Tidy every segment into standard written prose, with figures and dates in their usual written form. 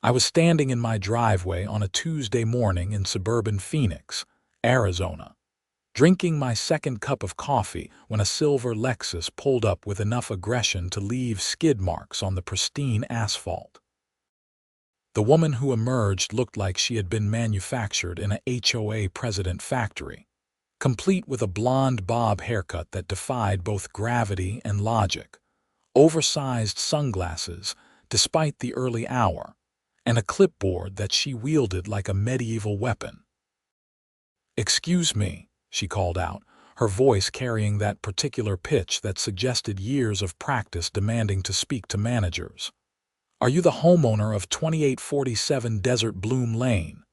I was standing in my driveway on a Tuesday morning in suburban Phoenix, Arizona, drinking my second cup of coffee when a silver Lexus pulled up with enough aggression to leave skid marks on the pristine asphalt. The woman who emerged looked like she had been manufactured in a HOA president factory, complete with a blonde bob haircut that defied both gravity and logic, oversized sunglasses despite the early hour, and a clipboard that she wielded like a medieval weapon. "Excuse me," she called out, her voice carrying that particular pitch that suggested years of practice demanding to speak to managers. "Are you the homeowner of 2847 Desert Bloom Lane?"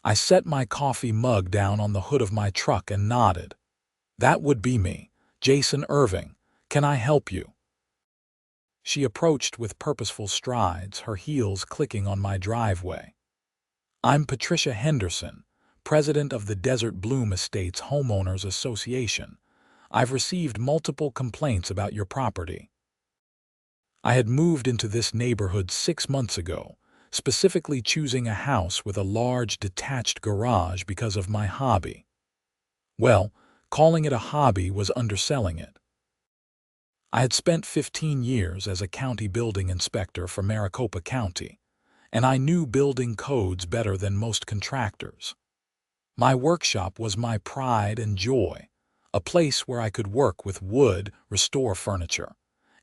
I set my coffee mug down on the hood of my truck and nodded. "That would be me, Jason Irving. Can I help you?" She approached with purposeful strides, her heels clicking on my driveway. "I'm Patricia Henderson, president of the Desert Bloom Estates Homeowners Association. I've received multiple complaints about your property." I had moved into this neighborhood 6 months ago, specifically choosing a house with a large detached garage because of my hobby. Well, calling it a hobby was underselling it. I had spent 15 years as a county building inspector for Maricopa County, and I knew building codes better than most contractors. My workshop was my pride and joy, a place where I could work with wood, restore furniture,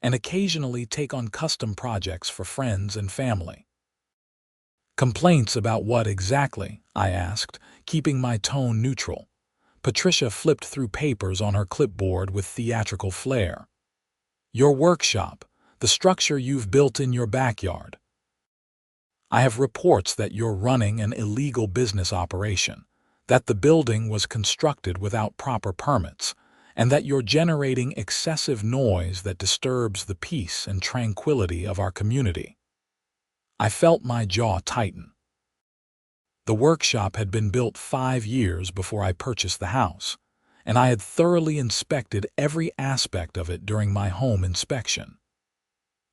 and occasionally take on custom projects for friends and family. "Complaints about what exactly?" I asked, keeping my tone neutral. Patricia flipped through papers on her clipboard with theatrical flair. "Your workshop, the structure you've built in your backyard. I have reports that you're running an illegal business operation, that the building was constructed without proper permits, and that you're generating excessive noise that disturbs the peace and tranquility of our community." I felt my jaw tighten. The workshop had been built 5 years before I purchased the house, and I had thoroughly inspected every aspect of it during my home inspection.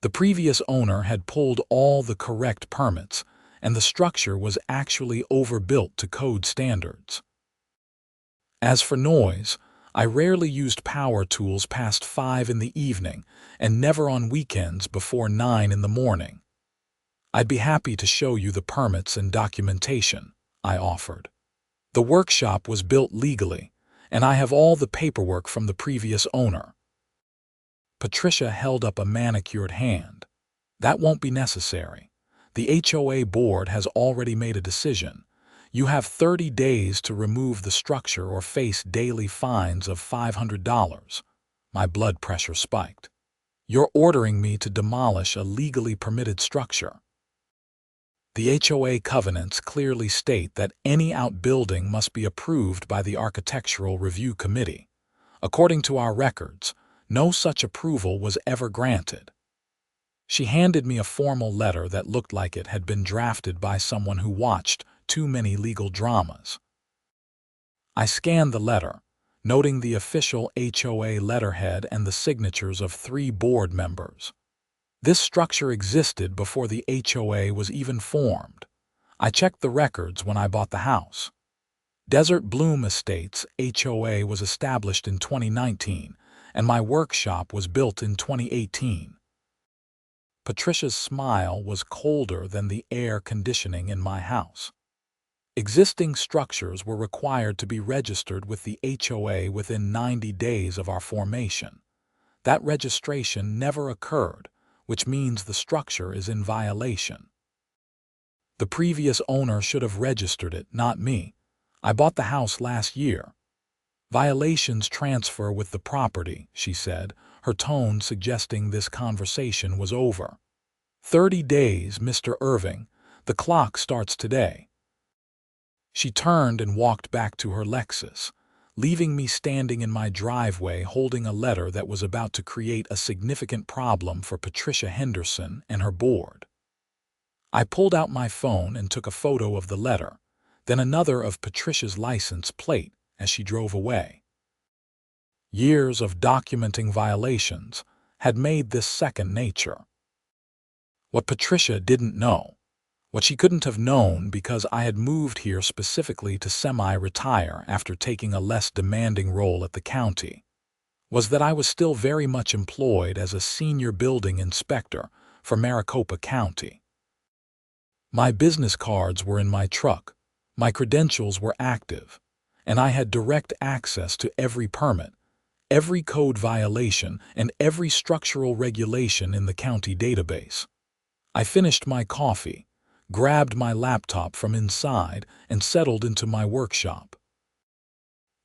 The previous owner had pulled all the correct permits, and the structure was actually overbuilt to code standards. As for noise, I rarely used power tools past 5 in the evening and never on weekends before 9 in the morning. "I'd be happy to show you the permits and documentation," I offered. "The workshop was built legally, and I have all the paperwork from the previous owner." Patricia held up a manicured hand. "That won't be necessary. The HOA board has already made a decision. You have 30 days to remove the structure or face daily fines of $500. My blood pressure spiked. "You're ordering me to demolish a legally permitted structure." The HOA covenants clearly state that any outbuilding must be approved by the Architectural Review Committee. According to our records, no such approval was ever granted. She handed me a formal letter that looked like it had been drafted by someone who watched too many legal dramas. I scanned the letter, noting the official HOA letterhead and the signatures of 3 board members. This structure existed before the HOA was even formed. I checked the records when I bought the house. Desert Bloom Estates HOA was established in 2019, and my workshop was built in 2018. Patricia's smile was colder than the air conditioning in my house. Existing structures were required to be registered with the HOA within 90 days of our formation. That registration never occurred, which means the structure is in violation. "The previous owner should have registered it, not me. I bought the house last year." "Violations transfer with the property," she said, her tone suggesting this conversation was over. "30 days, Mr. Irving. The clock starts today." She turned and walked back to her Lexus, leaving me standing in my driveway holding a letter that was about to create a significant problem for Patricia Henderson and her board. I pulled out my phone and took a photo of the letter, then another of Patricia's license plate as she drove away. Years of documenting violations had made this second nature. What Patricia didn't know What she couldn't have known, because I had moved here specifically to semi-retire after taking a less demanding role at the county, was that I was still very much employed as a senior building inspector for Maricopa County. My business cards were in my truck, my credentials were active, and I had direct access to every permit, every code violation, and every structural regulation in the county database. I finished my coffee, grabbed my laptop from inside, and settled into my workshop.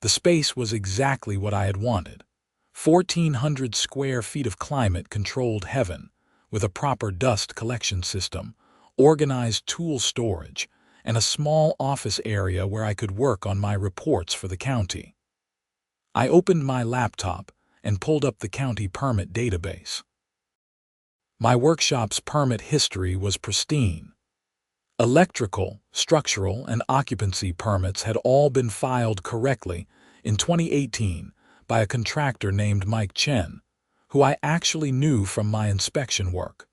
The space was exactly what I had wanted. 1,400 square feet of climate-controlled heaven, with a proper dust collection system, organized tool storage, and a small office area where I could work on my reports for the county. I opened my laptop and pulled up the county permit database. My workshop's permit history was pristine. Electrical, structural, and occupancy permits had all been filed correctly in 2018 by a contractor named Mike Chen, who I actually knew from my inspection work.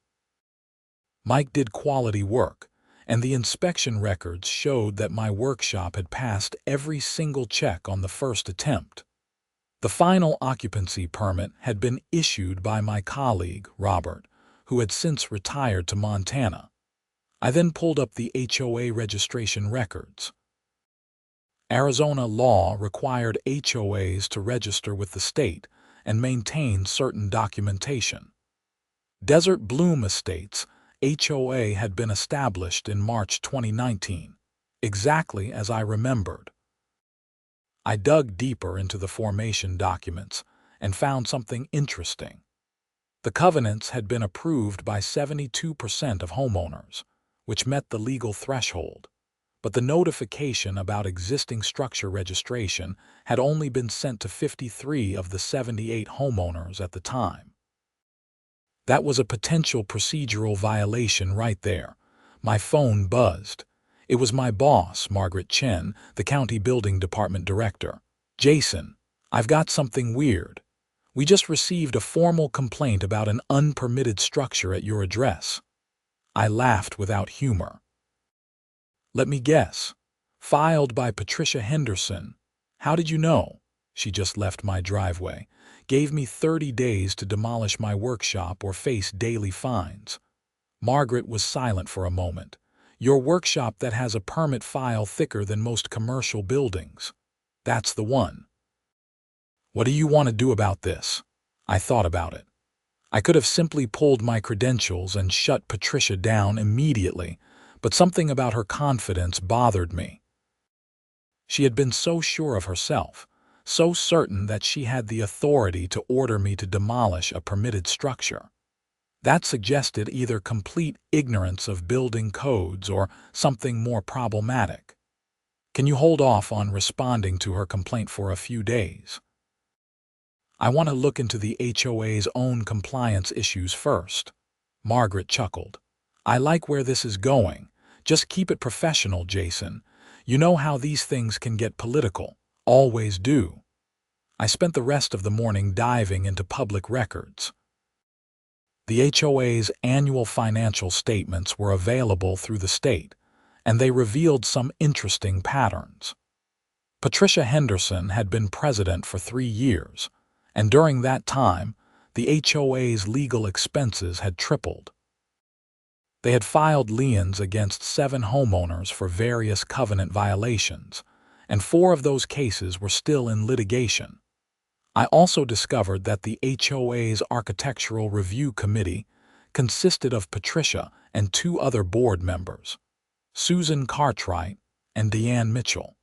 Mike did quality work, and the inspection records showed that my workshop had passed every single check on the first attempt. The final occupancy permit had been issued by my colleague, Robert, who had since retired to Montana. I then pulled up the HOA registration records. Arizona law required HOAs to register with the state and maintain certain documentation. Desert Bloom Estates HOA had been established in March 2019, exactly as I remembered. I dug deeper into the formation documents and found something interesting. The covenants had been approved by 72% of homeowners, which met the legal threshold, but the notification about existing structure registration had only been sent to 53 of the 78 homeowners at the time. That was a potential procedural violation right there. My phone buzzed. It was my boss, Margaret Chen, the county building department director. "Jason, I've got something weird. We just received a formal complaint about an unpermitted structure at your address." I laughed without humor. "Let me guess. Filed by Patricia Henderson. How did you know? She just left my driveway. Gave me 30 days to demolish my workshop or face daily fines." Margaret was silent for a moment. "Your workshop that has a permit file thicker than most commercial buildings. That's the one." "What do you want to do about this?" I thought about it. I could have simply pulled my credentials and shut Patricia down immediately, but something about her confidence bothered me. She had been so sure of herself, so certain that she had the authority to order me to demolish a permitted structure. That suggested either complete ignorance of building codes or something more problematic. "Can you hold off on responding to her complaint for a few days? I want to look into the HOA's own compliance issues first." Margaret chuckled. "I like where this is going. Just keep it professional, Jason. You know how these things can get political. Always do." I spent the rest of the morning diving into public records. The HOA's annual financial statements were available through the state, and they revealed some interesting patterns. Patricia Henderson had been president for 3 years, and during that time, the HOA's legal expenses had tripled. They had filed liens against 7 homeowners for various covenant violations, and 4 of those cases were still in litigation. I also discovered that the HOA's Architectural Review Committee consisted of Patricia and 2 other board members, Susan Cartwright and Deanne Mitchell.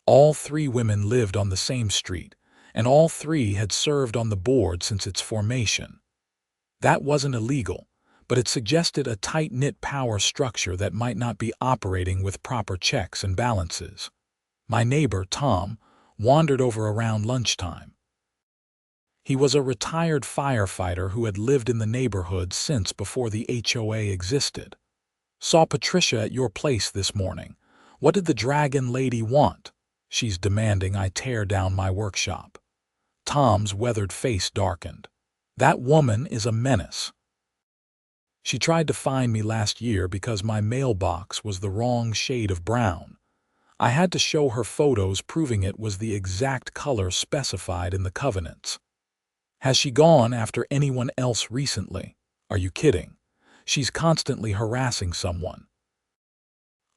All 3 women lived on the same street, and all 3 had served on the board since its formation. That wasn't illegal, but it suggested a tight-knit power structure that might not be operating with proper checks and balances. My neighbor, Tom, wandered over around lunchtime. He was a retired firefighter who had lived in the neighborhood since before the HOA existed. "Saw Patricia at your place this morning. What did the dragon lady want? She's demanding I tear down my workshop." Tom's weathered face darkened. "That woman is a menace." She tried to find me last year because my mailbox was the wrong shade of brown. I had to show her photos proving it was the exact color specified in the covenants. Has she gone after anyone else recently? Are you kidding? She's constantly harassing someone.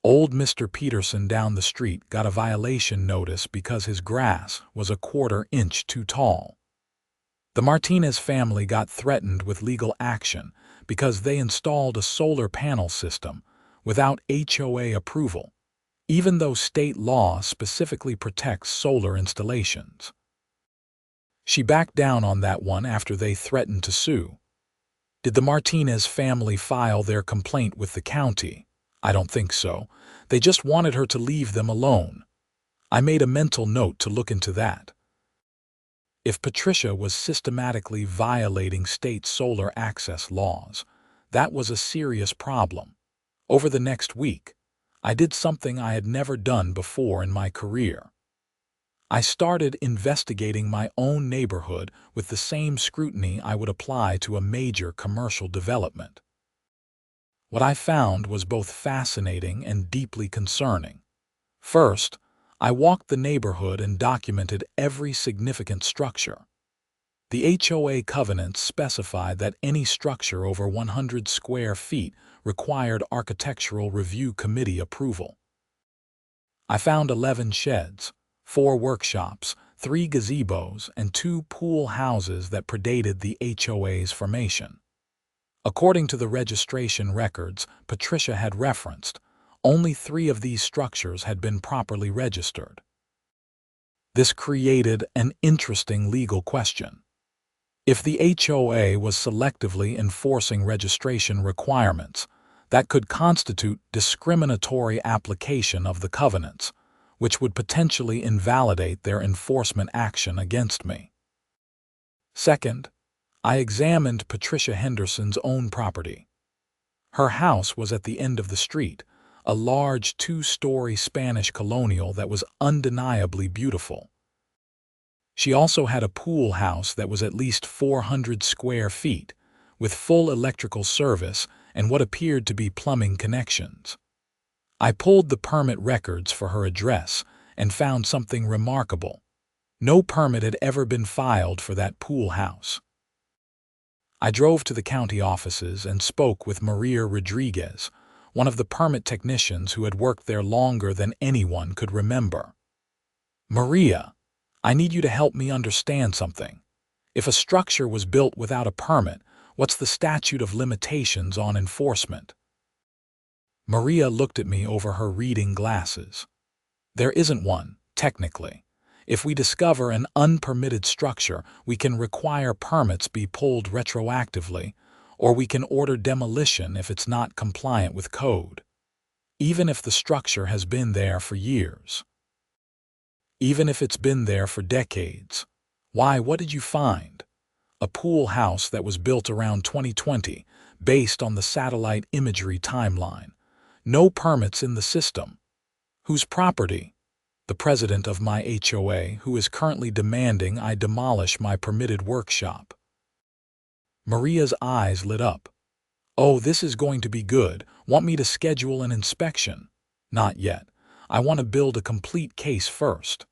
Old Mr. Peterson down the street got a violation notice because his grass was a quarter-inch too tall. The Martinez family got threatened with legal action because they installed a solar panel system without HOA approval, even though state law specifically protects solar installations. She backed down on that one after they threatened to sue. Did the Martinez family file their complaint with the county? I don't think so. They just wanted her to leave them alone. I made a mental note to look into that. If Patricia was systematically violating state solar access laws, that was a serious problem. Over the next week, I did something I had never done before in my career. I started investigating my own neighborhood with the same scrutiny I would apply to a major commercial development. What I found was both fascinating and deeply concerning. First, I walked the neighborhood and documented every significant structure. The HOA covenants specified that any structure over 100 square feet required Architectural Review Committee approval. I found 11 sheds, 4 workshops, 3 gazebos, and 2 pool houses that predated the HOA's formation. According to the registration records Patricia had referenced, only 3 of these structures had been properly registered. This created an interesting legal question. If the HOA was selectively enforcing registration requirements, that could constitute discriminatory application of the covenants, which would potentially invalidate their enforcement action against me. Second, I examined Patricia Henderson's own property. Her house was at the end of the street, a large 2-story Spanish colonial that was undeniably beautiful. She also had a pool house that was at least 400 square feet, with full electrical service and what appeared to be plumbing connections. I pulled the permit records for her address and found something remarkable. No permit had ever been filed for that pool house. I drove to the county offices and spoke with Maria Rodriguez, one of the permit technicians who had worked there longer than anyone could remember. Maria, I need you to help me understand something. If a structure was built without a permit, what's the statute of limitations on enforcement? Maria looked at me over her reading glasses. There isn't one, technically. If we discover an unpermitted structure, we can require permits be pulled retroactively, or we can order demolition if it's not compliant with code. Even if the structure has been there for years. Even if it's been there for decades. Why, what did you find? A pool house that was built around 2020, based on the satellite imagery timeline. No permits in the system. Whose property? The president of my HOA, who is currently demanding I demolish my permitted workshop. Maria's eyes lit up. Oh, this is going to be good. Want me to schedule an inspection? Not yet. I want to build a complete case first.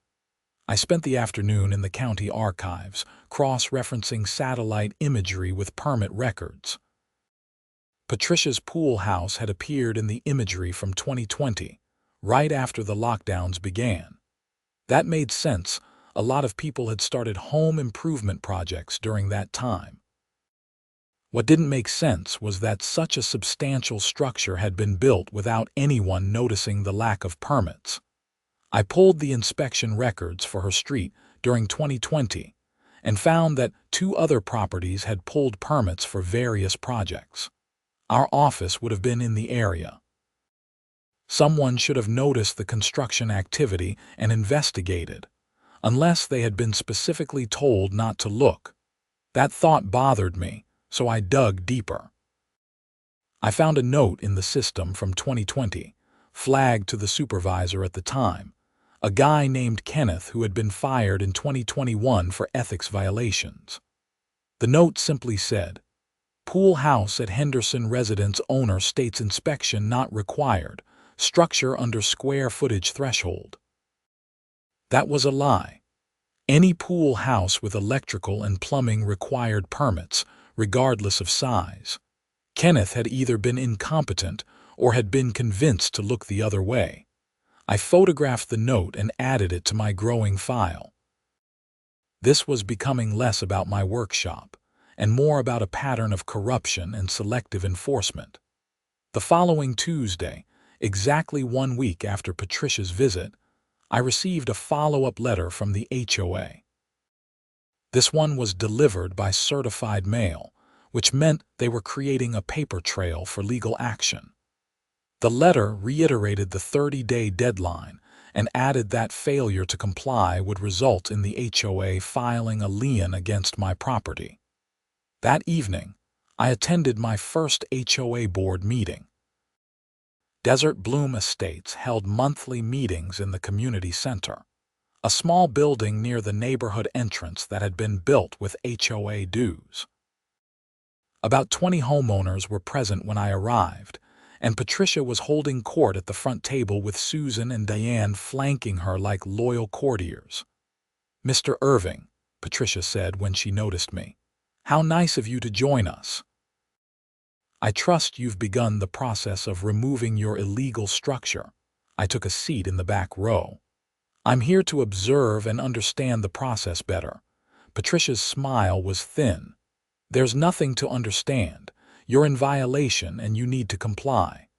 I spent the afternoon in the county archives, cross-referencing satellite imagery with permit records. Patricia's pool house had appeared in the imagery from 2020, right after the lockdowns began. That made sense. A lot of people had started home improvement projects during that time. What didn't make sense was that such a substantial structure had been built without anyone noticing the lack of permits. I pulled the inspection records for her street during 2020 and found that 2 other properties had pulled permits for various projects. Our office would have been in the area. Someone should have noticed the construction activity and investigated, unless they had been specifically told not to look. That thought bothered me, so I dug deeper. I found a note in the system from 2020, flagged to the supervisor at the time, a guy named Kenneth who had been fired in 2021 for ethics violations. The note simply said, Pool house at Henderson residence owner states inspection not required. Structure under square footage threshold. That was a lie. Any pool house with electrical and plumbing required permits, regardless of size. Kenneth had either been incompetent or had been convinced to look the other way. I photographed the note and added it to my growing file. This was becoming less about my workshop and more about a pattern of corruption and selective enforcement. The following Tuesday, exactly 1 week after Patricia's visit, I received a follow-up letter from the HOA. This one was delivered by certified mail, which meant they were creating a paper trail for legal action. The letter reiterated the 30-day deadline and added that failure to comply would result in the HOA filing a lien against my property. That evening, I attended my first HOA board meeting. Desert Bloom Estates held monthly meetings in the community center, a small building near the neighborhood entrance that had been built with HOA dues. About 20 homeowners were present when I arrived, and Patricia was holding court at the front table with Susan and Diane flanking her like loyal courtiers. "Mr. Irving," Patricia said when she noticed me, "how nice of you to join us. I trust you've begun the process of removing your illegal structure." I took a seat in the back row. "I'm here to observe and understand the process better." Patricia's smile was thin. "There's nothing to understand. You're in violation and you need to comply."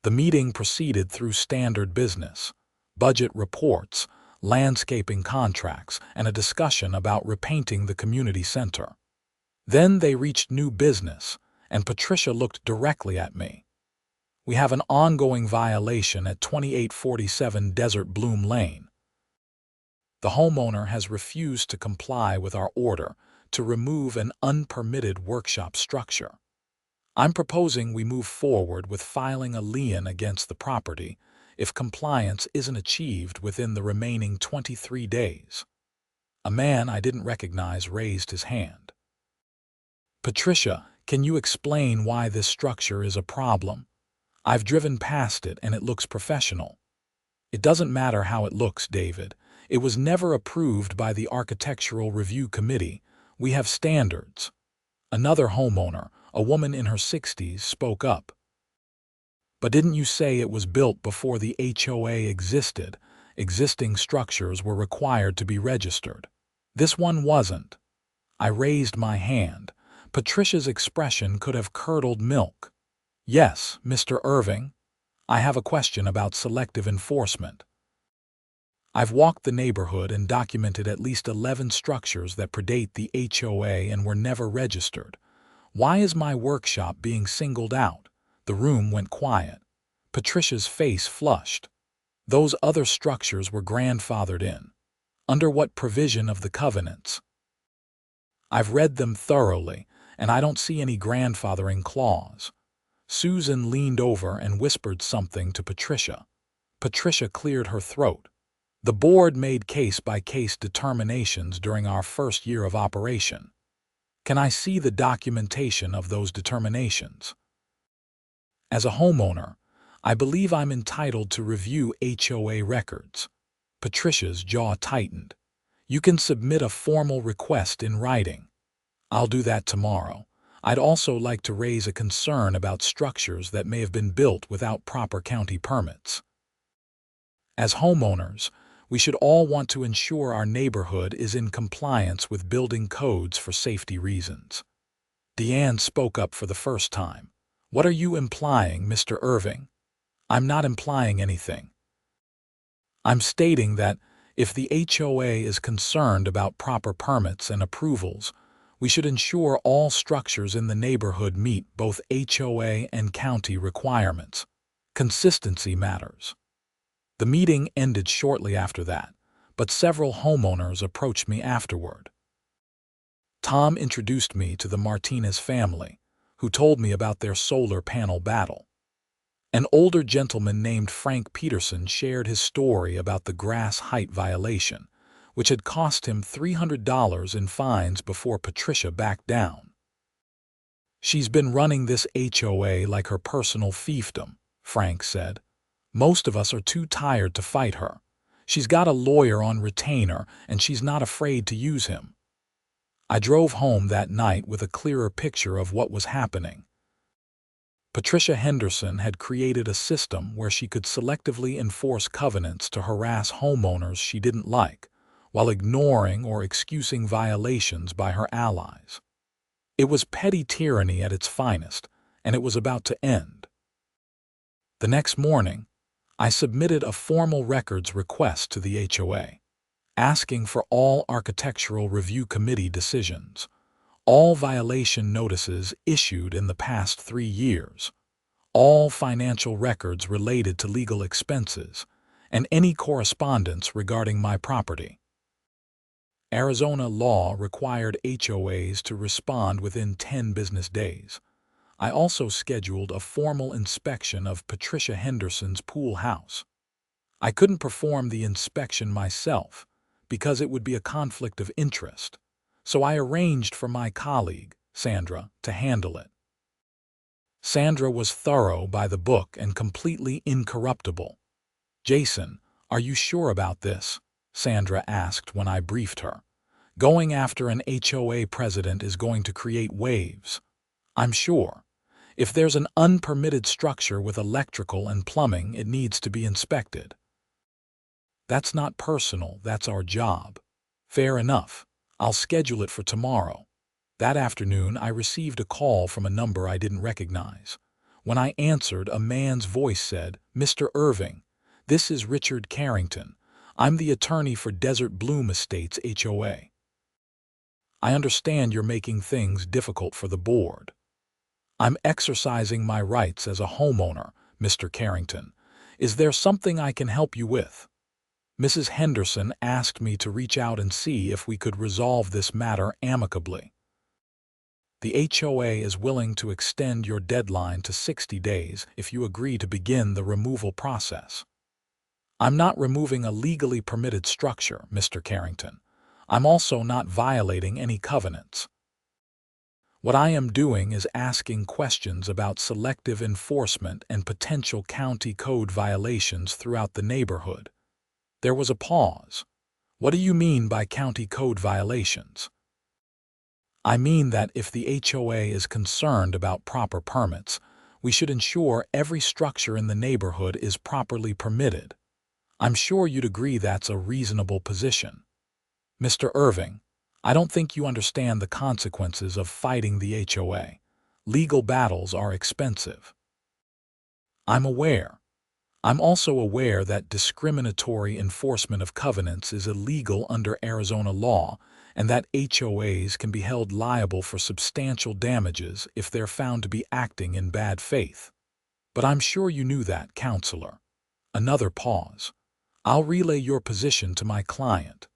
The meeting proceeded through standard business, budget reports, landscaping contracts, and a discussion about repainting the community center. Then they reached new business, and Patricia looked directly at me. "We have an ongoing violation at 2847 Desert Bloom Lane. The homeowner has refused to comply with our order to remove an unpermitted workshop structure. I'm proposing we move forward with filing a lien against the property if compliance isn't achieved within the remaining 23 days. A man I didn't recognize raised his hand. "Patricia, can you explain why this structure is a problem? I've driven past it and it looks professional." "It doesn't matter how it looks, David. It was never approved by the Architectural Review Committee. We have standards." Another homeowner, a woman in her 60s, spoke up. "But didn't you say it was built before the HOA existed? Existing structures were required to be registered." "This one wasn't." I raised my hand. Patricia's expression could have curdled milk. "Yes, Mr. Irving, I have a question about selective enforcement. I've walked the neighborhood and documented at least 11 structures that predate the HOA and were never registered. Why is my workshop being singled out?" The room went quiet. Patricia's face flushed. "Those other structures were grandfathered in. Under what provision of the covenants?" "I've read them thoroughly, and I don't see any grandfathering clause." Susan leaned over and whispered something to Patricia. Patricia cleared her throat. "The board made case-by-case determinations during our first year of operation. Can I see the documentation of those determinations?" As a homeowner, I believe I'm entitled to review HOA records. Patricia's jaw tightened. "You can submit a formal request in writing." "I'll do that tomorrow. I'd also like to raise a concern about structures that may have been built without proper county permits. As homeowners, we should all want to ensure our neighborhood is in compliance with building codes for safety reasons." Deanne spoke up for the first time. "What are you implying, Mr. Irving?" "I'm not implying anything. I'm stating that if the HOA is concerned about proper permits and approvals, we should ensure all structures in the neighborhood meet both HOA and county requirements. Consistency matters." The meeting ended shortly after that, but several homeowners approached me afterward. Tom introduced me to the Martinez family, who told me about their solar panel battle. An older gentleman named Frank Peterson shared his story about the grass height violation, which had cost him $300 in fines before Patricia backed down. She's been running this HOA like her personal fiefdom, Frank said. Most of us are too tired to fight her. She's got a lawyer on retainer, and she's not afraid to use him. I drove home that night with a clearer picture of what was happening. Patricia Henderson had created a system where she could selectively enforce covenants to harass homeowners she didn't like, while ignoring or excusing violations by her allies. It was petty tyranny at its finest, and it was about to end. The next morning, I submitted a formal records request to the HOA, asking for all Architectural Review Committee decisions, all violation notices issued in the past 3 years, all financial records related to legal expenses, and any correspondence regarding my property. Arizona law required HOAs to respond within 10 business days. I also scheduled a formal inspection of Patricia Henderson's pool house. I couldn't perform the inspection myself because it would be a conflict of interest, so I arranged for my colleague, Sandra, to handle it. Sandra was thorough by the book and completely incorruptible. "Jason, are you sure about this?" Sandra asked when I briefed her. "Going after an HOA president is going to create waves." "I'm sure. If there's an unpermitted structure with electrical and plumbing, it needs to be inspected." "That's not personal, that's our job." "Fair enough. I'll schedule it for tomorrow." That afternoon, I received a call from a number I didn't recognize. When I answered, a man's voice said, "Mr. Irving, this is Richard Carrington. I'm the attorney for Desert Bloom Estates HOA. I understand you're making things difficult for the board." "I'm exercising my rights as a homeowner, Mr. Carrington. Is there something I can help you with?" "Mrs. Henderson asked me to reach out and see if we could resolve this matter amicably. The HOA is willing to extend your deadline to 60 days if you agree to begin the removal process." "I'm not removing a legally permitted structure, Mr. Carrington. I'm also not violating any covenants. What I am doing is asking questions about selective enforcement and potential county code violations throughout the neighborhood." There was a pause. "What do you mean by county code violations?" "I mean that if the HOA is concerned about proper permits, we should ensure every structure in the neighborhood is properly permitted. I'm sure you'd agree that's a reasonable position." "Mr. Irving, I don't think you understand the consequences of fighting the HOA. Legal battles are expensive." "I'm aware. I'm also aware that discriminatory enforcement of covenants is illegal under Arizona law, and that HOAs can be held liable for substantial damages if they're found to be acting in bad faith. But I'm sure you knew that, counselor." Another pause. "I'll relay your position to my client."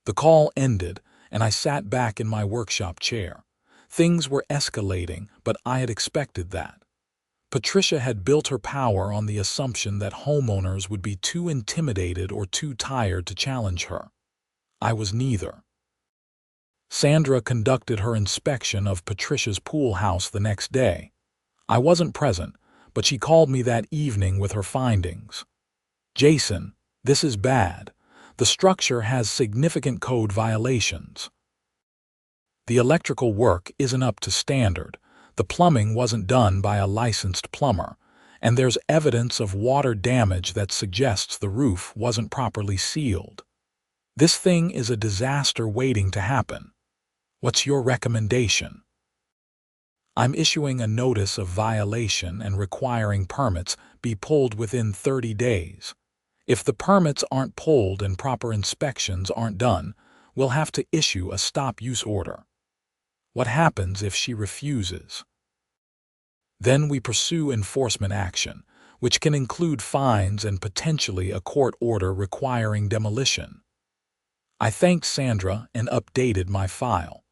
The call ended, and I sat back in my workshop chair. Things were escalating, but I had expected that. Patricia had built her power on the assumption that homeowners would be too intimidated or too tired to challenge her. I was neither. Sandra conducted her inspection of Patricia's pool house the next day. I wasn't present, but she called me that evening with her findings. "Jason, this is bad. The structure has significant code violations. The electrical work isn't up to standard, the plumbing wasn't done by a licensed plumber, and there's evidence of water damage that suggests the roof wasn't properly sealed. This thing is a disaster waiting to happen. What's your recommendation?" "I'm issuing a notice of violation and requiring permits be pulled within 30 days. If the permits aren't pulled and proper inspections aren't done, we'll have to issue a stop-use order." "What happens if she refuses?" "Then we pursue enforcement action, which can include fines and potentially a court order requiring demolition." I thanked Sandra and updated my file.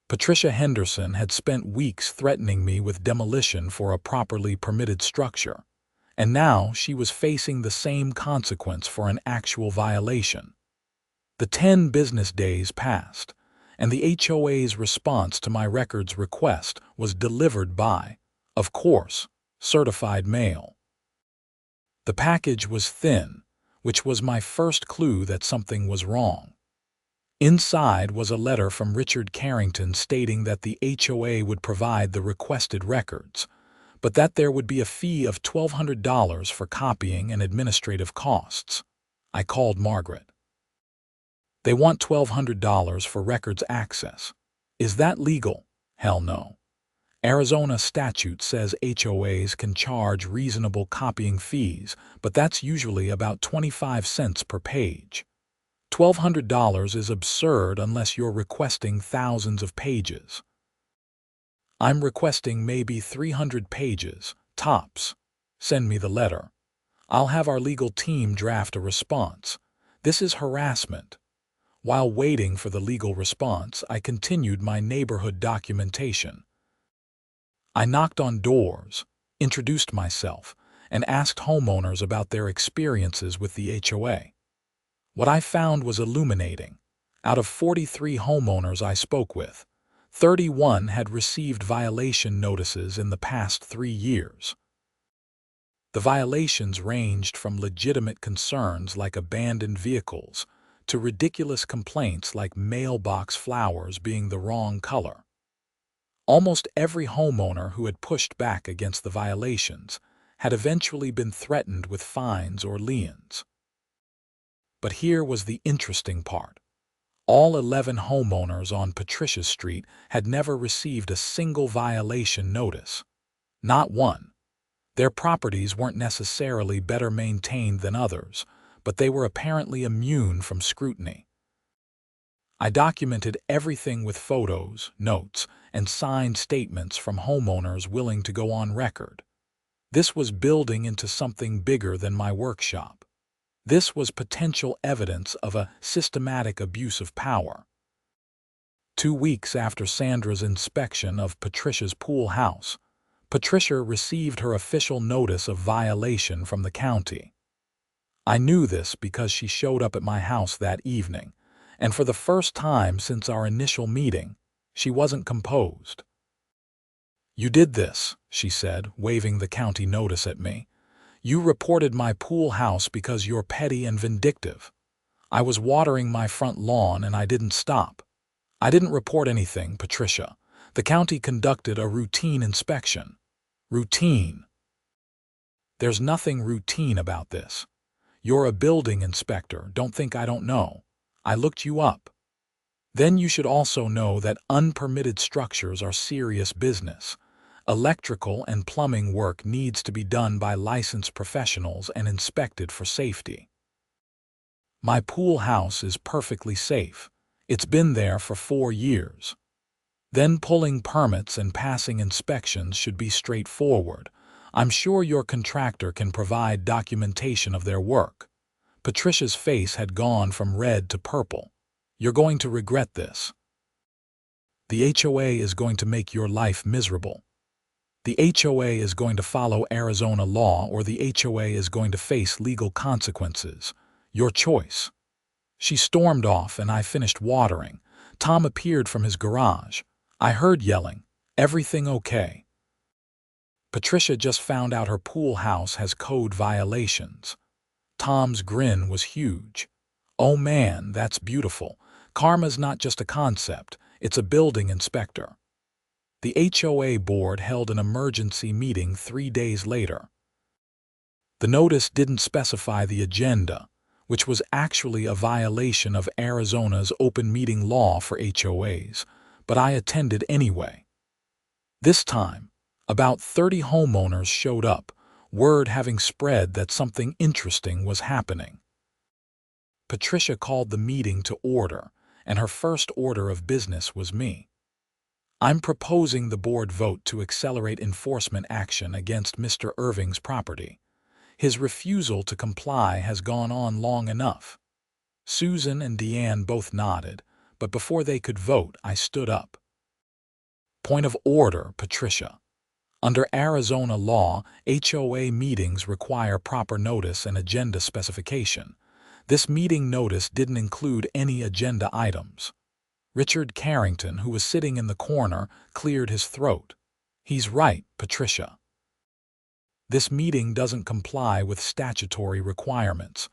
Patricia Henderson had spent weeks threatening me with demolition for a properly permitted structure, and now she was facing the same consequence for an actual violation. The 10 business days passed, and the HOA's response to my records request was delivered by, of course, certified mail. The package was thin, which was my first clue that something was wrong. Inside was a letter from Richard Carrington stating that the HOA would provide the requested records, but that there would be a fee of $1,200 for copying and administrative costs. I called Margaret. They want $1,200 for records access. Is that legal? Hell no. Arizona statute says HOAs can charge reasonable copying fees, but that's usually about 25 cents per page. $1,200 is absurd unless you're requesting thousands of pages. I'm requesting maybe 300 pages, tops. Send me the letter. I'll have our legal team draft a response. This is harassment. While waiting for the legal response, I continued my neighborhood documentation. I knocked on doors, introduced myself, and asked homeowners about their experiences with the HOA. What I found was illuminating. Out of 43 homeowners I spoke with, 31 had received violation notices in the past 3 years. The violations ranged from legitimate concerns like abandoned vehicles to ridiculous complaints like mailbox flowers being the wrong color. Almost every homeowner who had pushed back against the violations had eventually been threatened with fines or liens. But here was the interesting part. All 11 homeowners on Patricia Street had never received a single violation notice. Not one. Their properties weren't necessarily better maintained than others, but they were apparently immune from scrutiny. I documented everything with photos, notes, and signed statements from homeowners willing to go on record. This was building into something bigger than my workshop. This was potential evidence of a systematic abuse of power. 2 weeks after Sandra's inspection of Patricia's pool house, Patricia received her official notice of violation from the county. I knew this because she showed up at my house that evening, and for the first time since our initial meeting, she wasn't composed. "You did this," she said, waving the county notice at me. "You reported my pool house because you're petty and vindictive. I was watering my front lawn and I didn't stop. I didn't report anything, Patricia. The county conducted a routine inspection." Routine. There's nothing routine about this. You're a building inspector. Don't think I don't know. I looked you up. Then you should also know that unpermitted structures are serious business. Electrical and plumbing work needs to be done by licensed professionals and inspected for safety. My pool house is perfectly safe. It's been there for 4 years. Then pulling permits and passing inspections should be straightforward. I'm sure your contractor can provide documentation of their work. Patricia's face had gone from red to purple. You're going to regret this. The HOA is going to make your life miserable. The HOA is going to follow Arizona law, or the HOA is going to face legal consequences. Your choice. She stormed off and I finished watering. Tom appeared from his garage. I heard yelling, "Everything okay?" Patricia just found out her pool house has code violations. Tom's grin was huge. "Oh man, that's beautiful. Karma's not just a concept, it's a building inspector." The HOA board held an emergency meeting 3 days later. The notice didn't specify the agenda, which was actually a violation of Arizona's open meeting law for HOAs, but I attended anyway. This time, about 30 homeowners showed up, word having spread that something interesting was happening. Patricia called the meeting to order, and her first order of business was me. "I'm proposing the board vote to accelerate enforcement action against Mr. Irving's property. His refusal to comply has gone on long enough." Susan and Deanne both nodded, but before they could vote, I stood up. "Point of order, Patricia. Under Arizona law, HOA meetings require proper notice and agenda specification. This meeting notice didn't include any agenda items." Richard Carrington, who was sitting in the corner, cleared his throat. He's right, Patricia. This meeting doesn't comply with statutory requirements.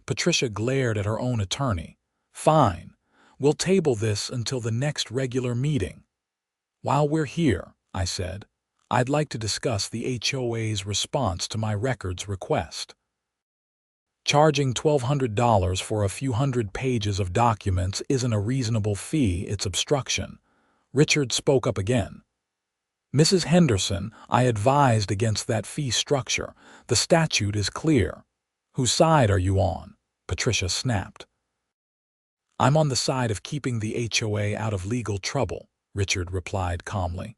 Patricia glared at her own attorney. Fine. We'll table this until the next regular meeting. While we're here, I said, I'd like to discuss the HOA's response to my records request. Charging $1,200 for a few hundred pages of documents isn't a reasonable fee, it's obstruction. Richard spoke up again. Mrs. Henderson, I advised against that fee structure. The statute is clear. Whose side are you on? Patricia snapped. I'm on the side of keeping the HOA out of legal trouble, Richard replied calmly.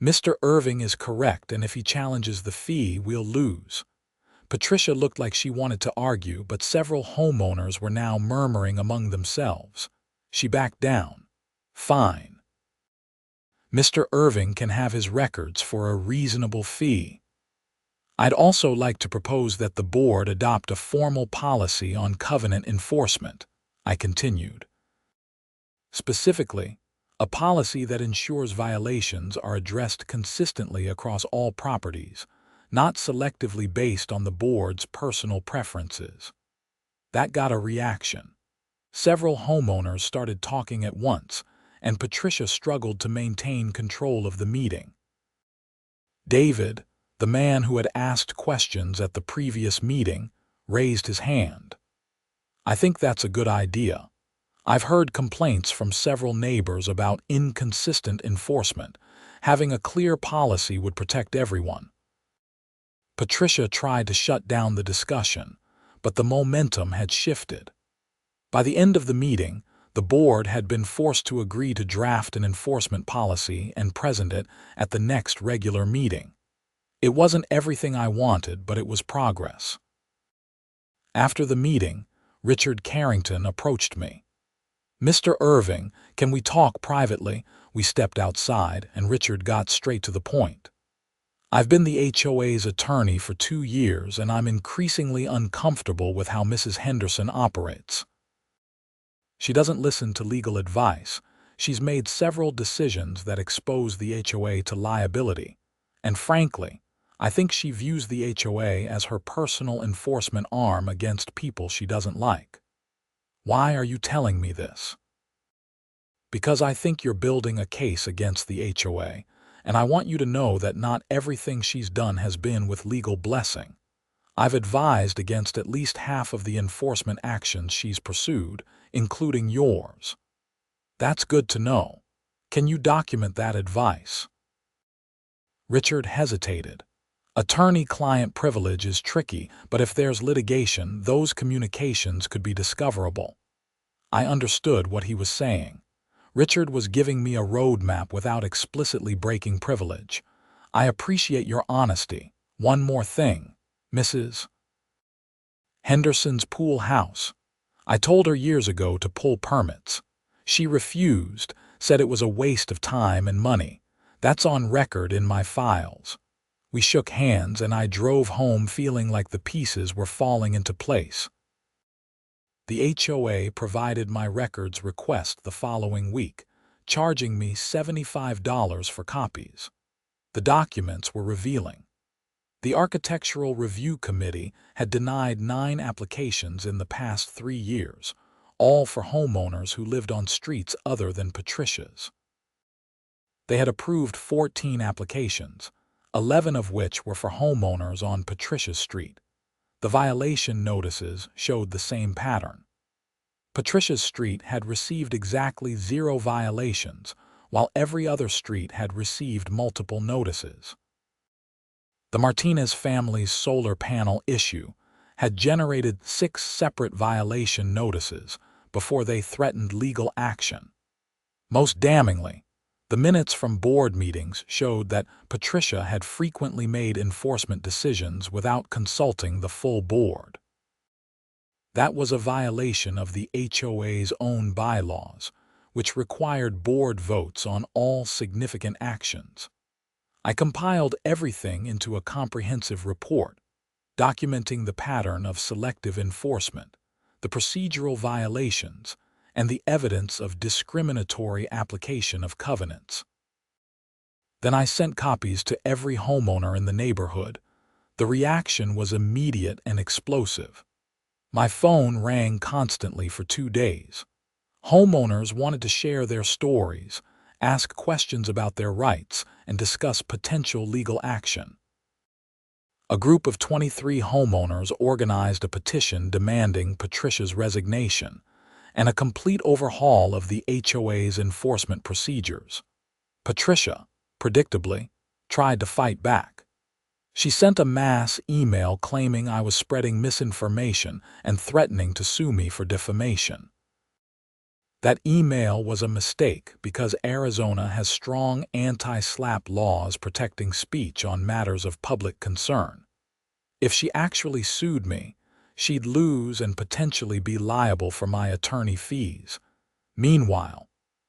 Mr. Irving is correct, and if he challenges the fee, we'll lose. Patricia looked like she wanted to argue, but several homeowners were now murmuring among themselves. She backed down. Fine. Mr. Irving can have his records for a reasonable fee. I'd also like to propose that the board adopt a formal policy on covenant enforcement, I continued. Specifically, a policy that ensures violations are addressed consistently across all properties, not selectively based on the board's personal preferences. That got a reaction. Several homeowners started talking at once, and Patricia struggled to maintain control of the meeting. David, the man who had asked questions at the previous meeting, raised his hand. I think that's a good idea. I've heard complaints from several neighbors about inconsistent enforcement. Having a clear policy would protect everyone. Patricia tried to shut down the discussion, but the momentum had shifted. By the end of the meeting, the board had been forced to agree to draft an enforcement policy and present it at the next regular meeting. It wasn't everything I wanted, but it was progress. After the meeting, Richard Carrington approached me. Mr. Irving, can we talk privately? We stepped outside, and Richard got straight to the point. I've been the HOA's attorney for 2 years, and I'm increasingly uncomfortable with how Mrs. Henderson operates. She doesn't listen to legal advice. She's made several decisions that expose the HOA to liability, and frankly, I think she views the HOA as her personal enforcement arm against people she doesn't like. Why are you telling me this? Because I think you're building a case against the HOA, and I want you to know that not everything she's done has been with legal blessing. I've advised against at least half of the enforcement actions she's pursued, including yours. That's good to know. Can you document that advice? Richard hesitated. Attorney-client privilege is tricky, but if there's litigation, those communications could be discoverable. I understood what he was saying. Richard was giving me a roadmap without explicitly breaking privilege. I appreciate your honesty. One more thing, Mrs. Henderson's pool house. I told her years ago to pull permits. She refused, said it was a waste of time and money. That's on record in my files. We shook hands, and I drove home feeling like the pieces were falling into place. The HOA provided my records request the following week, charging me $75 for copies. The documents were revealing. The Architectural Review Committee had denied 9 applications in the past 3 years, all for homeowners who lived on streets other than Patricia's. They had approved 14 applications, 11 of which were for homeowners on Patricia Street. The violation notices showed the same pattern. Patricia Street had received exactly 0 violations, while every other street had received multiple notices. The Martinez family's solar panel issue had generated 6 separate violation notices before they threatened legal action. Most damningly, the minutes from board meetings showed that Patricia had frequently made enforcement decisions without consulting the full board. That was a violation of the HOA's own bylaws, which required board votes on all significant actions. I compiled everything into a comprehensive report, documenting the pattern of selective enforcement, the procedural violations, and the evidence of discriminatory application of covenants. Then I sent copies to every homeowner in the neighborhood. The reaction was immediate and explosive. My phone rang constantly for 2 days. Homeowners wanted to share their stories, ask questions about their rights, and discuss potential legal action. A group of 23 homeowners organized a petition demanding Patricia's resignation and a complete overhaul of the HOA's enforcement procedures. Patricia, predictably, tried to fight back. She sent a mass email claiming I was spreading misinformation and threatening to sue me for defamation. That email was a mistake because Arizona has strong anti-SLAPP laws protecting speech on matters of public concern. If she actually sued me, she'd lose and potentially be liable for my attorney fees. Meanwhile,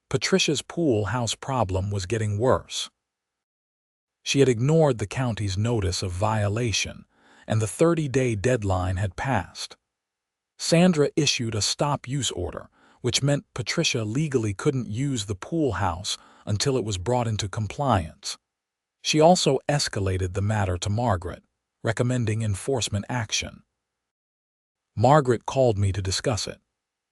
Patricia's pool house problem was getting worse. She had ignored the county's notice of violation, and the 30-day deadline had passed. Sandra issued a stop-use order, which meant Patricia legally couldn't use the pool house until it was brought into compliance. She also escalated the matter to Margaret, recommending enforcement action. Margaret called me to discuss it.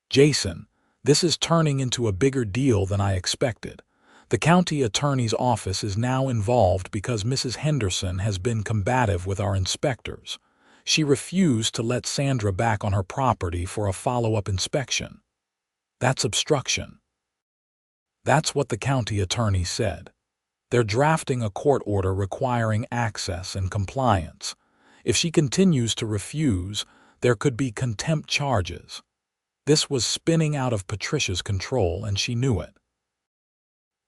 "Jason, this is turning into a bigger deal than I expected. The county attorney's office is now involved because Mrs. Henderson has been combative with our inspectors. She refused to let Sandra back on her property for a follow-up inspection. That's obstruction." That's what the county attorney said. They're drafting a court order requiring access and compliance. If she continues to refuse, there could be contempt charges. This was spinning out of Patricia's control, and she knew it.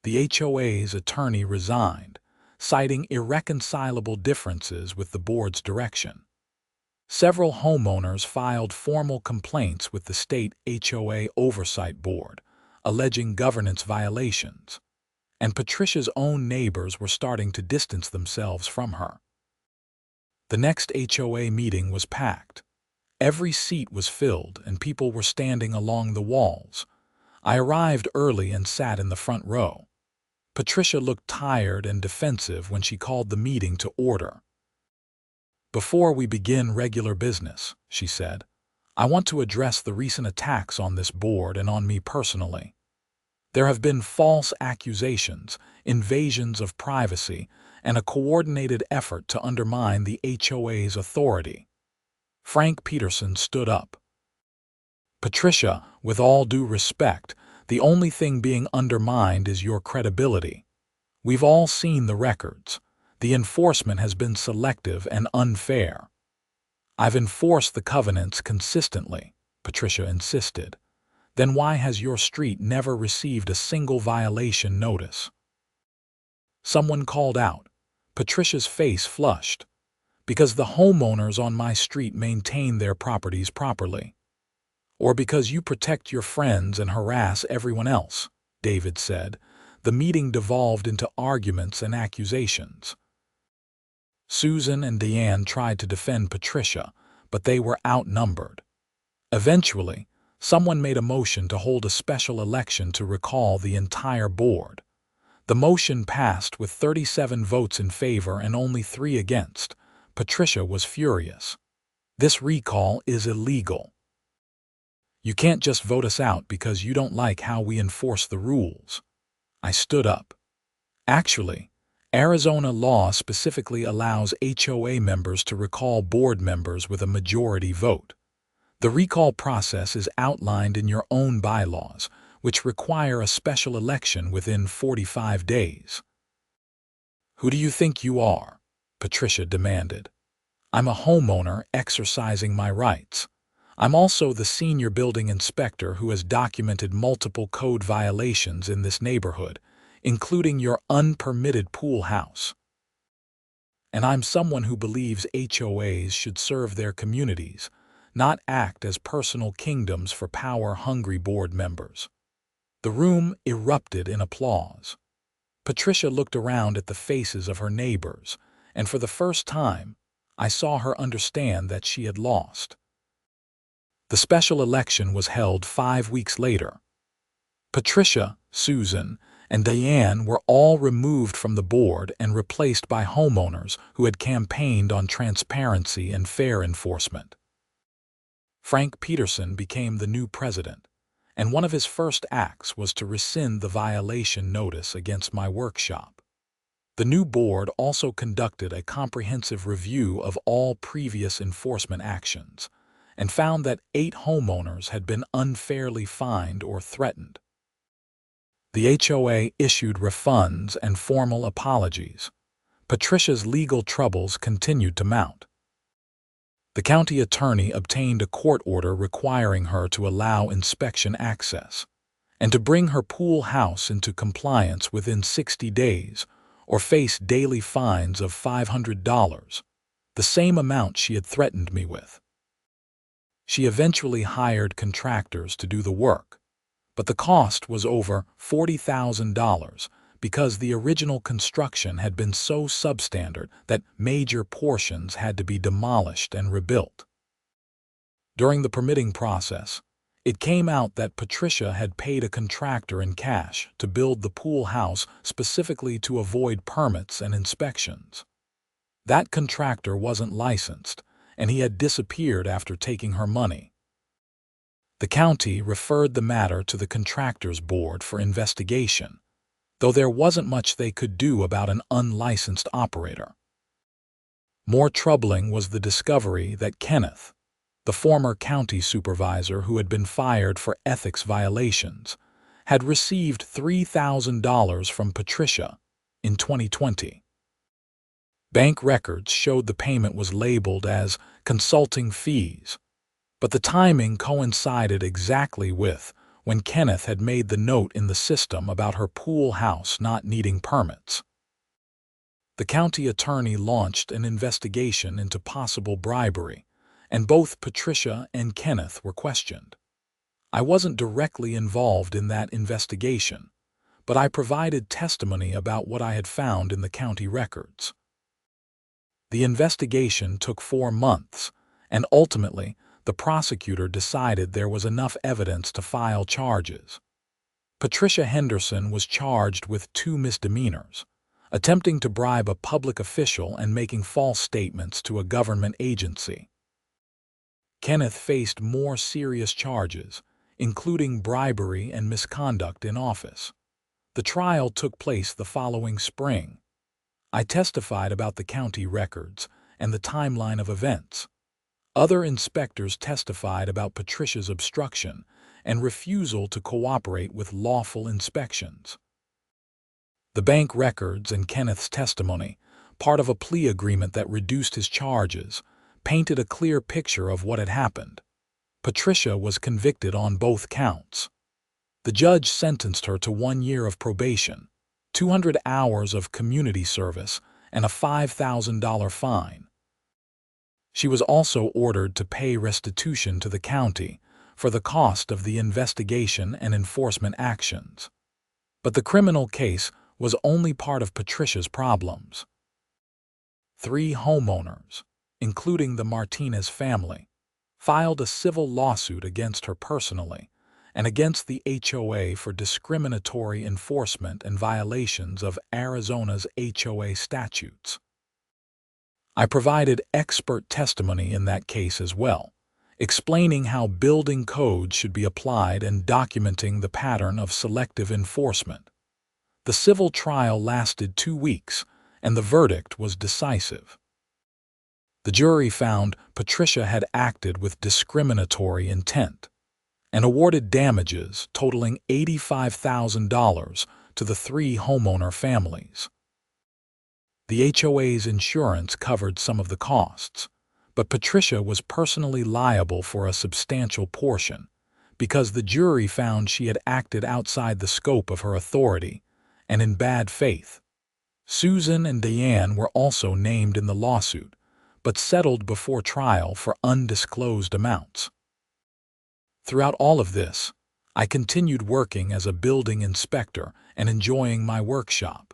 The HOA's attorney resigned, citing irreconcilable differences with the board's direction. Several homeowners filed formal complaints with the state HOA Oversight Board, alleging governance violations, and Patricia's own neighbors were starting to distance themselves from her. The next HOA meeting was packed. Every seat was filled, and people were standing along the walls. I arrived early and sat in the front row. Patricia looked tired and defensive when she called the meeting to order. "Before we begin regular business," she said, "I want to address the recent attacks on this board and on me personally. There have been false accusations, invasions of privacy, and a coordinated effort to undermine the HOA's authority." Frank Peterson stood up. "Patricia, with all due respect, the only thing being undermined is your credibility. We've all seen the records. The enforcement has been selective and unfair." "I've enforced the covenants consistently," Patricia insisted. "Then why has your street never received a single violation notice?" Someone called out. Patricia's face flushed. "Because the homeowners on my street maintain their properties properly." "Or because you protect your friends and harass everyone else," David said. The meeting devolved into arguments and accusations. Susan and Deanne tried to defend Patricia, but they were outnumbered. Eventually, someone made a motion to hold a special election to recall the entire board. The motion passed with 37 votes in favor and only 3 against. Patricia was furious. "This recall is illegal. You can't just vote us out because you don't like how we enforce the rules." I stood up. "Actually, Arizona law specifically allows HOA members to recall board members with a majority vote. The recall process is outlined in your own bylaws, which require a special election within 45 days. "Who do you think you are?" Patricia demanded. "I'm a homeowner exercising my rights. I'm also the senior building inspector who has documented multiple code violations in this neighborhood, including your unpermitted pool house. And I'm someone who believes HOAs should serve their communities, not act as personal kingdoms for power-hungry board members." The room erupted in applause. Patricia looked around at the faces of her neighbors, and for the first time, I saw her understand that she had lost. The special election was held 5 weeks later. Patricia, Susan, and Diane were all removed from the board and replaced by homeowners who had campaigned on transparency and fair enforcement. Frank Peterson became the new president, and one of his first acts was to rescind the violation notice against my workshop. The new board also conducted a comprehensive review of all previous enforcement actions and found that 8 homeowners had been unfairly fined or threatened. The HOA issued refunds and formal apologies. Patricia's legal troubles continued to mount. The county attorney obtained a court order requiring her to allow inspection access and to bring her pool house into compliance within 60 days or face daily fines of $500, the same amount she had threatened me with. She eventually hired contractors to do the work, but the cost was over $40,000 because the original construction had been so substandard that major portions had to be demolished and rebuilt. During the permitting process, it came out that Patricia had paid a contractor in cash to build the pool house specifically to avoid permits and inspections. That contractor wasn't licensed, and he had disappeared after taking her money. The county referred the matter to the contractors board for investigation, though there wasn't much they could do about an unlicensed operator. More troubling was the discovery that Kenneth, the former county supervisor who had been fired for ethics violations, had received $3,000 from Patricia in 2020. Bank records showed the payment was labeled as consulting fees, but the timing coincided exactly with when Kenneth had made the note in the system about her pool house not needing permits. The county attorney launched an investigation into possible bribery, and both Patricia and Kenneth were questioned. I wasn't directly involved in that investigation, but I provided testimony about what I had found in the county records. The investigation took 4 months, and ultimately, the prosecutor decided there was enough evidence to file charges. Patricia Henderson was charged with 2 misdemeanors, attempting to bribe a public official and making false statements to a government agency. Kenneth faced more serious charges, including bribery and misconduct in office. The trial took place the following spring. I testified about the county records and the timeline of events. Other inspectors testified about Patricia's obstruction and refusal to cooperate with lawful inspections. The bank records and Kenneth's testimony, part of a plea agreement that reduced his charges, painted a clear picture of what had happened. Patricia was convicted on both counts. The judge sentenced her to 1 year of probation, 200 hours of community service, and a $5,000 fine. She was also ordered to pay restitution to the county for the cost of the investigation and enforcement actions. But the criminal case was only part of Patricia's problems. 3 homeowners, including the Martinez family, filed a civil lawsuit against her personally and against the HOA for discriminatory enforcement and violations of Arizona's HOA statutes. I provided expert testimony in that case as well, explaining how building codes should be applied and documenting the pattern of selective enforcement. The civil trial lasted 2 weeks, and the verdict was decisive. The jury found Patricia had acted with discriminatory intent and awarded damages totaling $85,000 to the 3 homeowner families. The HOA's insurance covered some of the costs, but Patricia was personally liable for a substantial portion because the jury found she had acted outside the scope of her authority and in bad faith. Susan and Diane were also named in the lawsuit, but settled before trial for undisclosed amounts. Throughout all of this, I continued working as a building inspector and enjoying my workshop.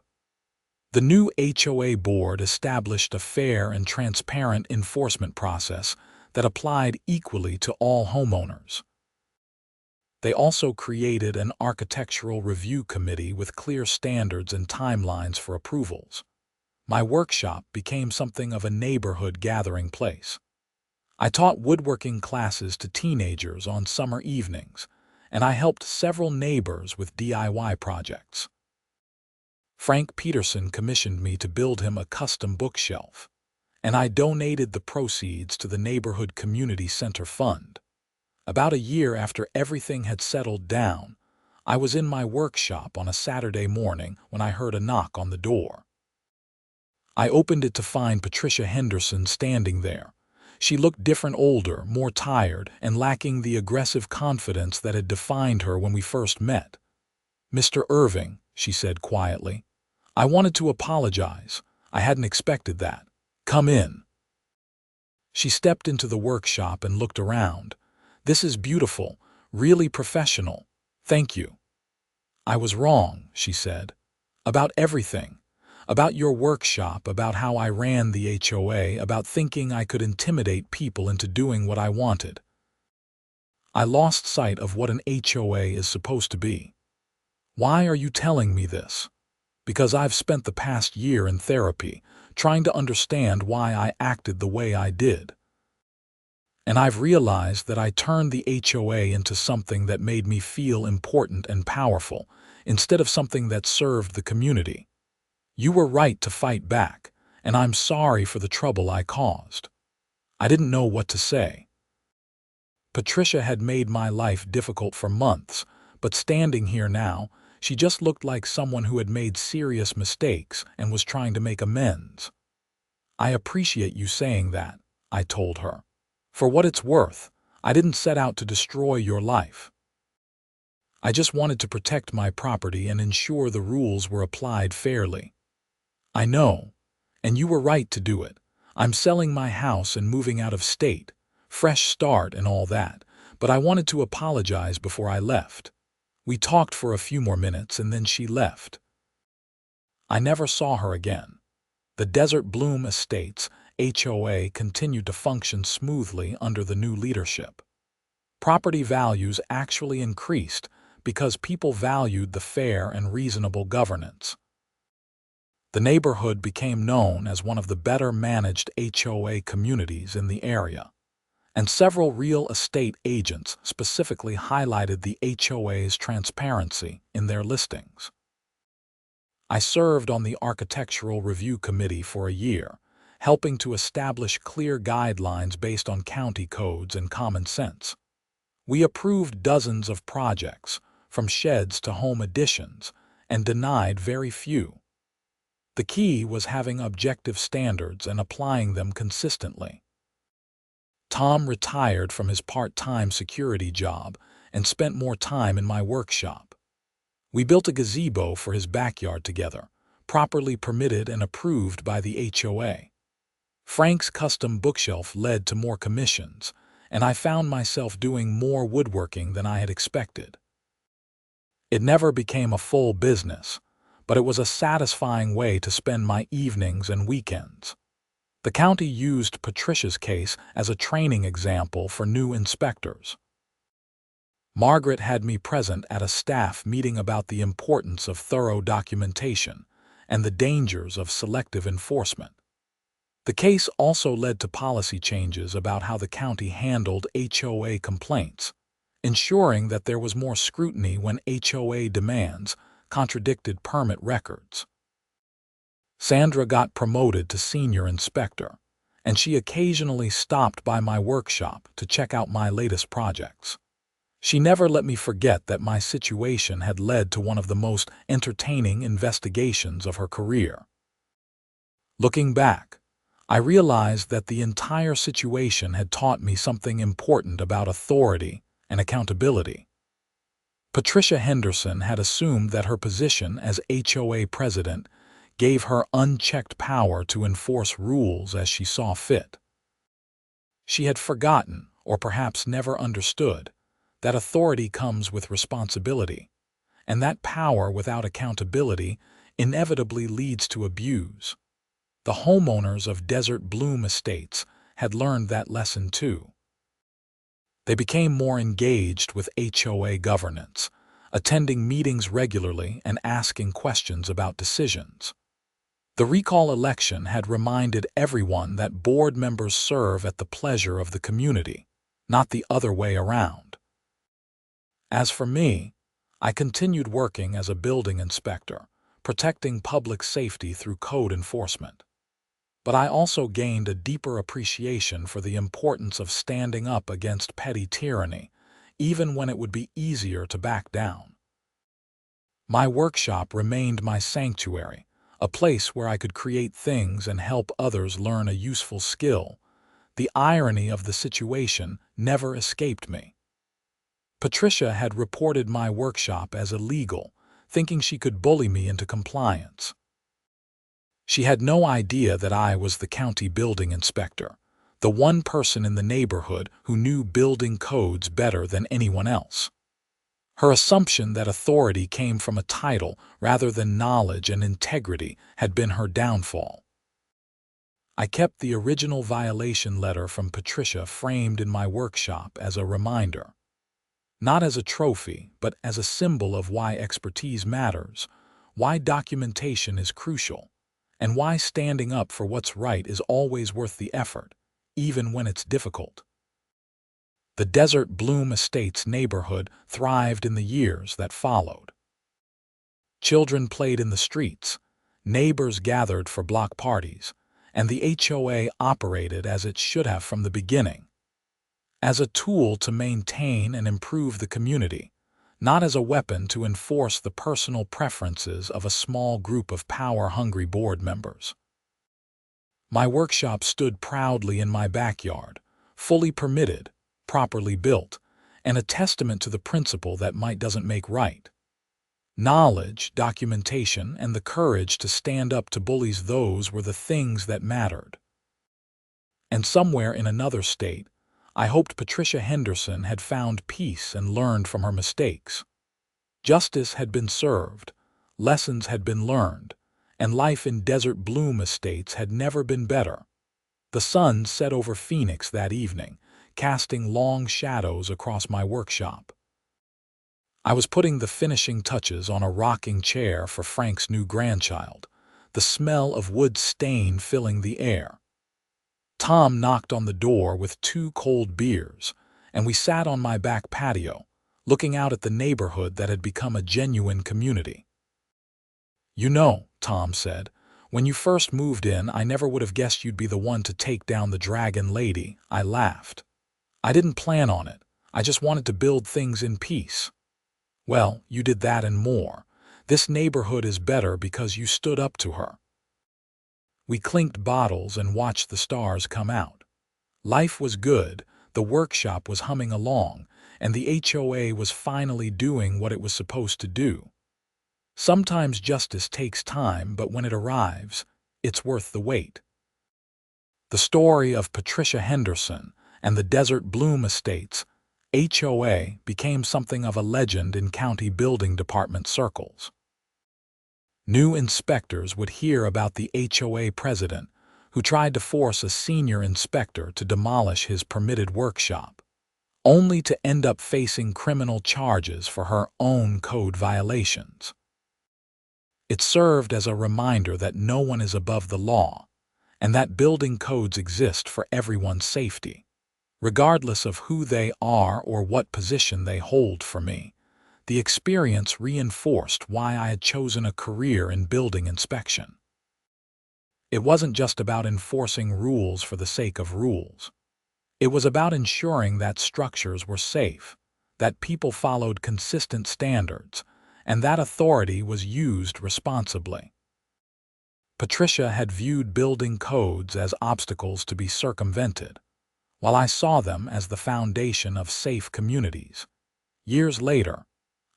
The new HOA board established a fair and transparent enforcement process that applied equally to all homeowners. They also created an architectural review committee with clear standards and timelines for approvals. My workshop became something of a neighborhood gathering place. I taught woodworking classes to teenagers on summer evenings, and I helped several neighbors with DIY projects. Frank Peterson commissioned me to build him a custom bookshelf, and I donated the proceeds to the Neighborhood Community Center Fund. About a year after everything had settled down, I was in my workshop on a Saturday morning when I heard a knock on the door. I opened it to find Patricia Henderson standing there. She looked different, older, more tired, and lacking the aggressive confidence that had defined her when we first met. "Mr. Irving," she said quietly, "I wanted to apologize. I hadn't expected that. Come in." She stepped into the workshop and looked around. "This is beautiful, really professional. Thank you." "I was wrong," she said. "About everything. About your workshop, about how I ran the HOA, about thinking I could intimidate people into doing what I wanted. I lost sight of what an HOA is supposed to be. Why are you telling me this? Because I've spent the past year in therapy, trying to understand why I acted the way I did. And I've realized that I turned the HOA into something that made me feel important and powerful, instead of something that served the community. You were right to fight back, and I'm sorry for the trouble I caused." I didn't know what to say. Patricia had made my life difficult for months, but standing here now, she just looked like someone who had made serious mistakes and was trying to make amends. "I appreciate you saying that," I told her. "For what it's worth, I didn't set out to destroy your life. I just wanted to protect my property and ensure the rules were applied fairly." "I know, and you were right to do it. I'm selling my house and moving out of state, fresh start and all that, but I wanted to apologize before I left." We talked for a few more minutes and then she left. I never saw her again. The Desert Bloom Estates HOA continued to function smoothly under the new leadership. Property values actually increased because people valued the fair and reasonable governance. The neighborhood became known as one of the better-managed HOA communities in the area, and several real estate agents specifically highlighted the HOA's transparency in their listings. I served on the Architectural Review Committee for a year, helping to establish clear guidelines based on county codes and common sense. We approved dozens of projects, from sheds to home additions, and denied very few. The key was having objective standards and applying them consistently. Tom retired from his part-time security job and spent more time in my workshop. We built a gazebo for his backyard together, properly permitted and approved by the HOA. Frank's custom bookshelf led to more commissions, and I found myself doing more woodworking than I had expected. It never became a full business, but it was a satisfying way to spend my evenings and weekends. The county used Patricia's case as a training example for new inspectors. Margaret had me present at a staff meeting about the importance of thorough documentation and the dangers of selective enforcement. The case also led to policy changes about how the county handled HOA complaints, ensuring that there was more scrutiny when HOA demands contradicted permit records. Sandra got promoted to senior inspector, and she occasionally stopped by my workshop to check out my latest projects. She never let me forget that my situation had led to one of the most entertaining investigations of her career. Looking back, I realized that the entire situation had taught me something important about authority and accountability. Patricia Henderson had assumed that her position as HOA president gave her unchecked power to enforce rules as she saw fit. She had forgotten, or perhaps never understood, that authority comes with responsibility, and that power without accountability inevitably leads to abuse. The homeowners of Desert Bloom Estates had learned that lesson too. They became more engaged with HOA governance, attending meetings regularly and asking questions about decisions. The recall election had reminded everyone that board members serve at the pleasure of the community, not the other way around. As for me, I continued working as a building inspector, protecting public safety through code enforcement. But I also gained a deeper appreciation for the importance of standing up against petty tyranny, even when it would be easier to back down. My workshop remained my sanctuary, a place where I could create things and help others learn a useful skill. The irony of the situation never escaped me. Patricia had reported my workshop as illegal, thinking she could bully me into compliance. She had no idea that I was the county building inspector, the one person in the neighborhood who knew building codes better than anyone else. Her assumption that authority came from a title rather than knowledge and integrity had been her downfall. I kept the original violation letter from Patricia framed in my workshop as a reminder. Not as a trophy, but as a symbol of why expertise matters, why documentation is crucial, and why standing up for what's right is always worth the effort, even when it's difficult. The Desert Bloom Estates neighborhood thrived in the years that followed. Children played in the streets, neighbors gathered for block parties, and the HOA operated as it should have from the beginning, as a tool to maintain and improve the community, not as a weapon to enforce the personal preferences of a small group of power-hungry board members. My workshop stood proudly in my backyard, fully permitted, properly built, and a testament to the principle that might doesn't make right. Knowledge, documentation, and the courage to stand up to bullies, those were the things that mattered. And somewhere in another state, I hoped Patricia Henderson had found peace and learned from her mistakes. Justice had been served, lessons had been learned, and life in Desert Bloom Estates had never been better. The sun set over Phoenix that evening, casting long shadows across my workshop. I was putting the finishing touches on a rocking chair for Frank's new grandchild, the smell of wood stain filling the air. Tom knocked on the door with 2 cold beers, and we sat on my back patio, looking out at the neighborhood that had become a genuine community. "You know," Tom said, "when you first moved in, I never would have guessed you'd be the one to take down the Dragon Lady." I laughed. "I didn't plan on it. I just wanted to build things in peace." "Well, you did that and more. This neighborhood is better because you stood up to her." We clinked bottles and watched the stars come out. Life was good, the workshop was humming along, and the HOA was finally doing what it was supposed to do. Sometimes justice takes time, but when it arrives, it's worth the wait. The story of Patricia Henderson and the Desert Bloom Estates HOA became something of a legend in county building department circles. New inspectors would hear about the HOA president who tried to force a senior inspector to demolish his permitted workshop, only to end up facing criminal charges for her own code violations. It served as a reminder that no one is above the law, and that building codes exist for everyone's safety, regardless of who they are or what position they hold. For me, the experience reinforced why I had chosen a career in building inspection. It wasn't just about enforcing rules for the sake of rules. It was about ensuring that structures were safe, that people followed consistent standards, and that authority was used responsibly. Patricia had viewed building codes as obstacles to be circumvented, while I saw them as the foundation of safe communities. Years later,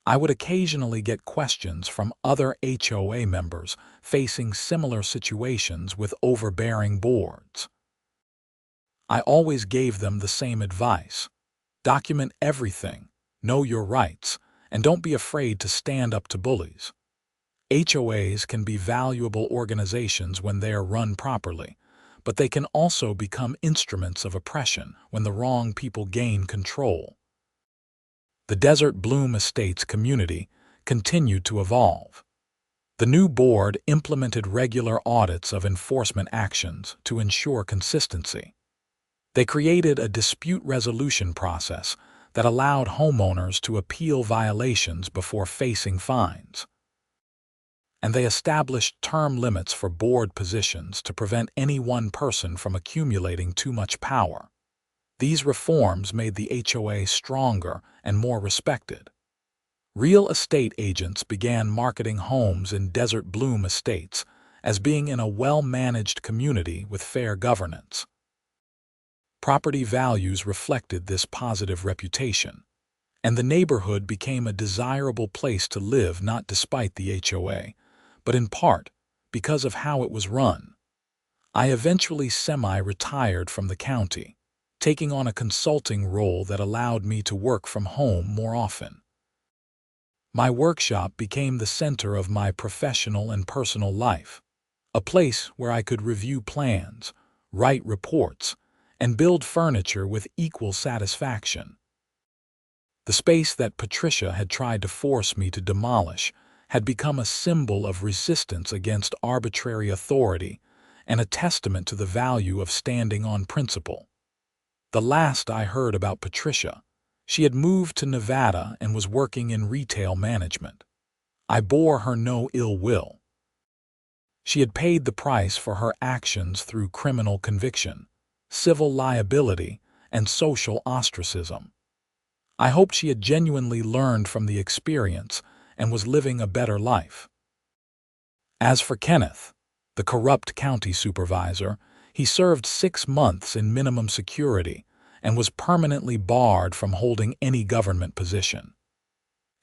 I would occasionally get questions from other HOA members facing similar situations with overbearing boards. I always gave them the same advice: document everything, know your rights, and don't be afraid to stand up to bullies. HOAs can be valuable organizations when they are run properly, but they can also become instruments of oppression when the wrong people gain control. The Desert Bloom Estates community continued to evolve. The new board implemented regular audits of enforcement actions to ensure consistency. They created a dispute resolution process that allowed homeowners to appeal violations before facing fines. And they established term limits for board positions to prevent any one person from accumulating too much power. These reforms made the HOA stronger and more respected. Real estate agents began marketing homes in Desert Bloom Estates as being in a well-managed community with fair governance. Property values reflected this positive reputation, and the neighborhood became a desirable place to live not despite the HOA, but in part because of how it was run. I eventually semi-retired from the county, taking on a consulting role that allowed me to work from home more often. My workshop became the center of my professional and personal life, a place where I could review plans, write reports, and build furniture with equal satisfaction. The space that Patricia had tried to force me to demolish had become a symbol of resistance against arbitrary authority and a testament to the value of standing on principle. The last I heard about Patricia, she had moved to Nevada and was working in retail management. I bore her no ill will. She had paid the price for her actions through criminal conviction, civil liability, and social ostracism. I hoped she had genuinely learned from the experience and was living a better life. As for Kenneth, the corrupt county supervisor, he served 6 months in minimum security and was permanently barred from holding any government position.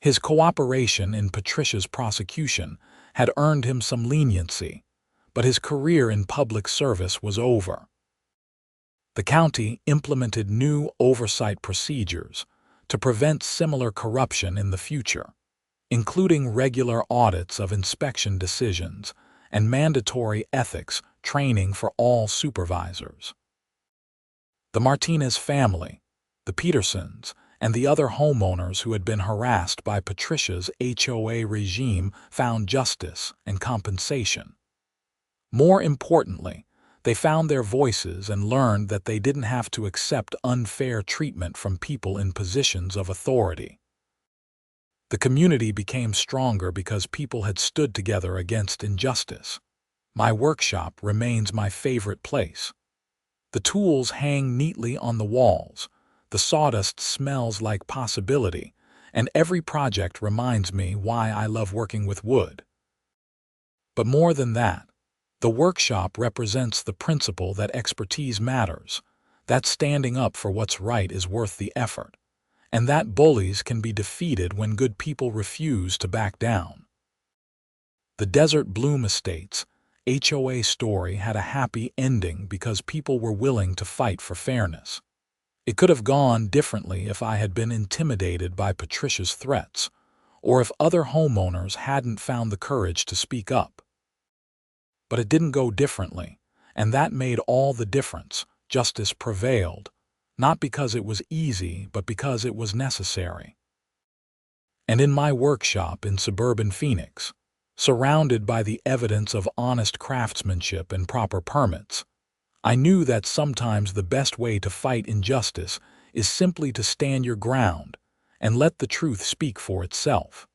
His cooperation in Patricia's prosecution had earned him some leniency, but his career in public service was over. The county implemented new oversight procedures to prevent similar corruption in the future, including regular audits of inspection decisions and mandatory ethics training for all supervisors. The Martinez family, the Petersons, and the other homeowners who had been harassed by Patricia's HOA regime found justice and compensation. More importantly, they found their voices and learned that they didn't have to accept unfair treatment from people in positions of authority. The community became stronger because people had stood together against injustice. My workshop remains my favorite place. The tools hang neatly on the walls, the sawdust smells like possibility, and every project reminds me why I love working with wood. But more than that, the workshop represents the principle that expertise matters, that standing up for what's right is worth the effort, and that bullies can be defeated when good people refuse to back down. The Desert Bloom Estates HOA story had a happy ending because people were willing to fight for fairness. It could have gone differently if I had been intimidated by Patricia's threats, or if other homeowners hadn't found the courage to speak up. But it didn't go differently, and that made all the difference. Justice prevailed, not because it was easy, but because it was necessary. And in my workshop in suburban Phoenix, surrounded by the evidence of honest craftsmanship and proper permits, I knew that sometimes the best way to fight injustice is simply to stand your ground and let the truth speak for itself.